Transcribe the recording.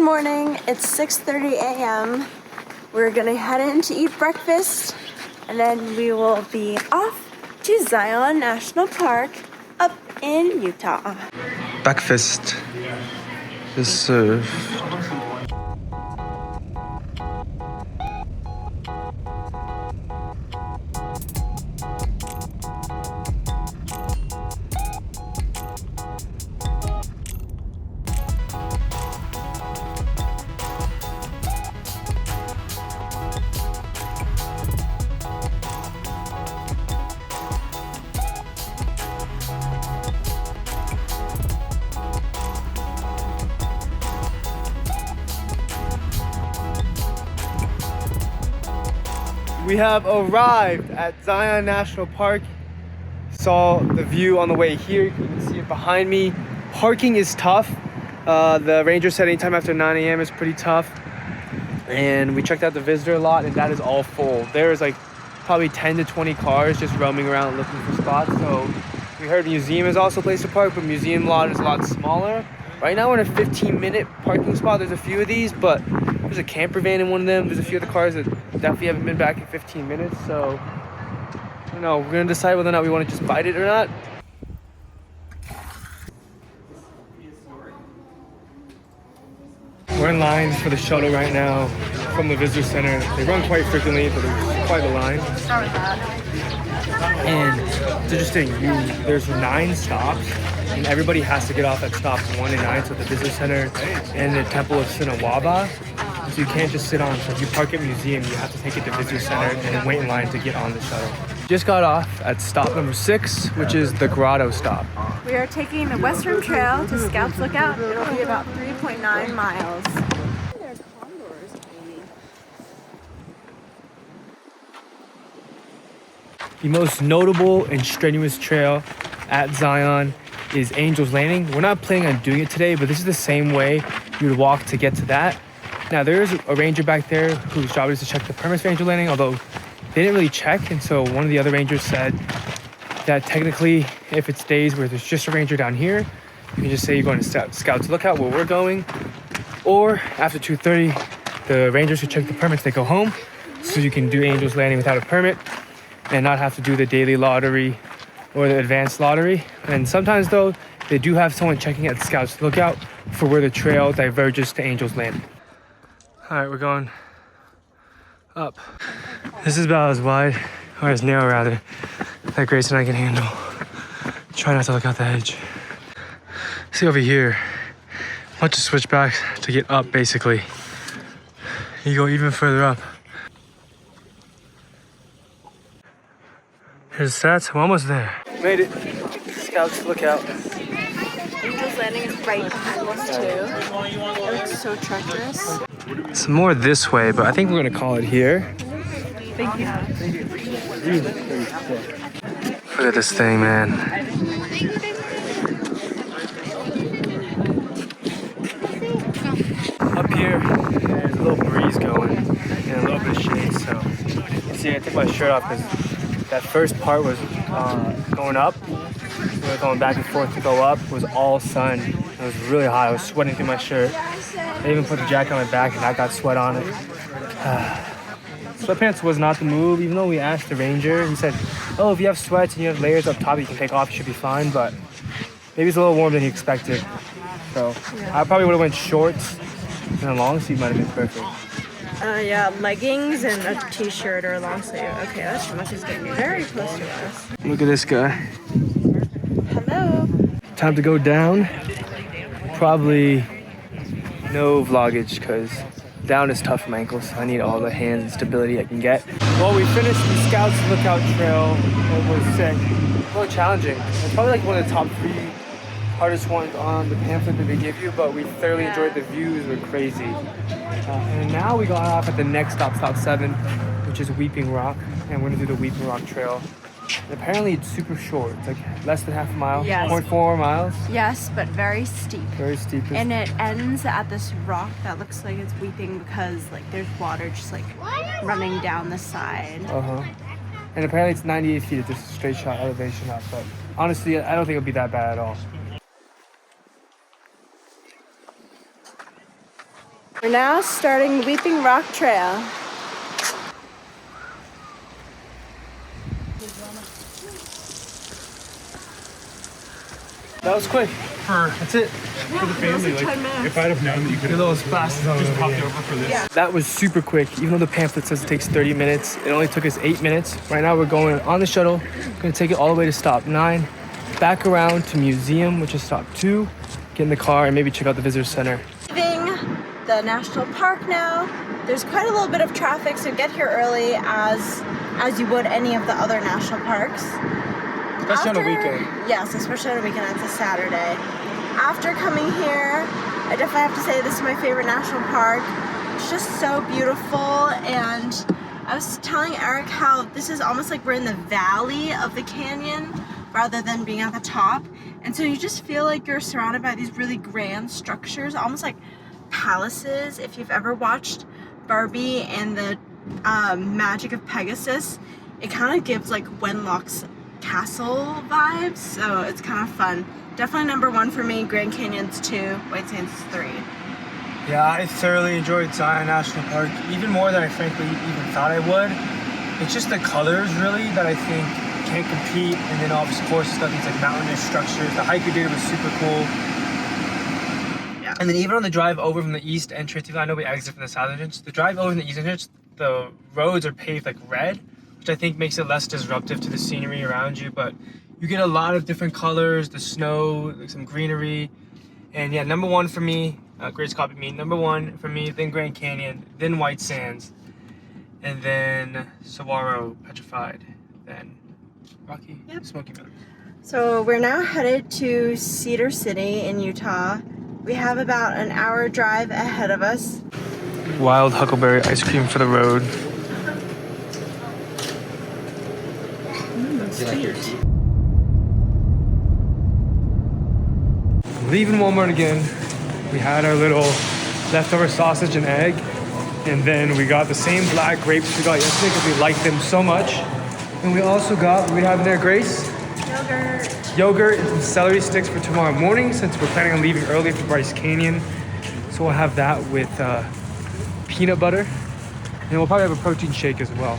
morning, it's 6:30 a.m. We're gonna head in to eat breakfast and then we will be off to Zion National Park up in Utah. Breakfast is served. We have arrived at Zion National Park. Saw the view on the way here. You can see it behind me. Parking is tough. The ranger said anytime after 9 a.m. is pretty tough. And we checked out the visitor lot and that is all full. There's like probably 10 to 20 cars just roaming around looking for spots. So we heard museum is also a place to park, but museum lot is a lot smaller. Right now we're in a 15-minute parking spot. There's a few of these, but there's a camper van in one of them. There's a few other cars that definitely haven't been back in 15 minutes. So, I don't know. We're gonna decide whether or not we want to just bite it or not. We're in line for the shuttle right now from the visitor center. They run quite frequently, but there's quite a line. Start with that. And it's interesting, there's 9 stops, and everybody has to get off at stops 1 and 9, so the visitor center and the temple of Sinawaba. So you can't just sit on, so if you park at museum, you have to take it to visitor center and then wait in line to get on the shuttle. Just got off at stop number 6, which is the Grotto stop. We are taking the Western Trail to Scouts Lookout. It'll be about 3.9 miles. There's condors, maybe. The most notable and strenuous trail at Zion is Angel's Landing. We're not planning on doing it today, but this is the same way you would walk to get to that. Now there is a ranger back there whose job is to check the permits for Angel Landing, although they didn't really check, and so one of the other rangers said that technically if it's days where there's just a ranger down here, you can just say you're going to Scouts Lookout where we're going, or after 2:30 the rangers who check the permits, they go home, so you can do Angel's Landing without a permit and not have to do the daily lottery or the advanced lottery. And sometimes though, they do have someone checking at Scouts Lookout for where the trail diverges to Angel's Landing. All right, we're going up. This is about as wide, or as narrow rather, that Grace and I can handle. Try not to look out the edge. See over here, a bunch of switchbacks to get up basically. You go even further up. Here's the stats, we're almost there. Made it, Scouts Lookout. Angel's Landing is right behind us too. It looks so treacherous. It's more this way, but I think we're gonna call it here. Thank you. Look at this thing, man. Up here, there's a little breeze going and a little bit of shade, so you can see I took my shirt off because that first part was going up. We were going back and forth to go up. It was all sun. It was really hot. I was sweating through my shirt. I even put the jacket on my back and I got sweat on it. Sweatpants was not the move, even though we asked the ranger. He said, oh, if you have sweats and you have layers up top you can take off, you should be fine, but maybe it's a little warmer than he expected. So I probably would have went shorts and a long sleeve might have been perfect. Yeah, leggings and a t-shirt or a long sleeve. Okay, that Shuttle is getting very close to us. Look at this guy. Hello. Time to go down. Probably no vloggage because down is tough for my ankles. I need all the hands and stability I can get. Well, we finished the Scouts Lookout Trail. It was sick. A little challenging. It's probably like one of the top 3 hardest ones on the pamphlet that they give you, but we thoroughly enjoyed the views. Were crazy. And now we got off at the next stop, stop 7, which is Weeping Rock, and we're gonna do the Weeping Rock Trail. And apparently it's super short. It's like less than half a mile. Yes. 0.4 miles. Yes, but very steep. Very steep. And it ends at this rock that looks like it's weeping because like there's water just like running down the side. And apparently it's 98 feet at this straight shot elevation up, but honestly I don't think it'll be that bad at all. We're now starting Weeping Rock Trail. That was quick. That's it. For the family, like, if I'd have known that you could Your little splash zone. just popped over for this. Yeah. That was super quick. Even though the pamphlet says it takes 30 minutes, it only took us 8 minutes. Right now we're going on the shuttle. Gonna take it all the way to stop 9, back around to museum, which is stop 2, get in the car and maybe check out the visitor center. Leaving the national park now. There's quite a little bit of traffic, so get here early as you would any of the other national parks. Especially on a weekend. Yes, especially on a weekend. It's a Saturday. After coming here, I definitely have to say this is my favorite national park. It's just so beautiful, and I was telling Eric how this is almost like we're in the valley of the canyon rather than being at the top. And so you just feel like you're surrounded by these really grand structures, almost like palaces. If you've ever watched Barbie and the Magic of Pegasus, it kind of gives like Wenlock's castle vibes, so it's kind of fun. Definitely number 1 for me, Grand Canyon's 2, White Sands 3. Yeah, I thoroughly enjoyed Zion National Park, even more than I frankly even thought I would. It's just the colors really that I think can't compete, and then of course it's got these like mountainous structures. The hike we did was super cool. Yeah. And then even on the drive over from the east entrance, even though I know we exit from the south entrance, the drive over from the east entrance, the roads are paved like red, which I think makes it less disruptive to the scenery around you, but you get a lot of different colors, the snow, like some greenery. And yeah, number 1 for me, Grace copied me, number 1 for me, then Grand Canyon, then White Sands, and then Saguaro Petrified, then Rocky, Smoky Mountains. So we're now headed to Cedar City in Utah. We have about an hour drive ahead of us. Wild huckleberry ice cream for the road. Leaving Walmart again. We had our little leftover sausage and egg, and then we got the same black grapes we got yesterday because we liked them so much. And we also got, what do we have in there, Grace? Yogurt and some celery sticks for tomorrow morning, since we're planning on leaving early for Bryce Canyon. So we'll have that with peanut butter, and we'll probably have a protein shake as well.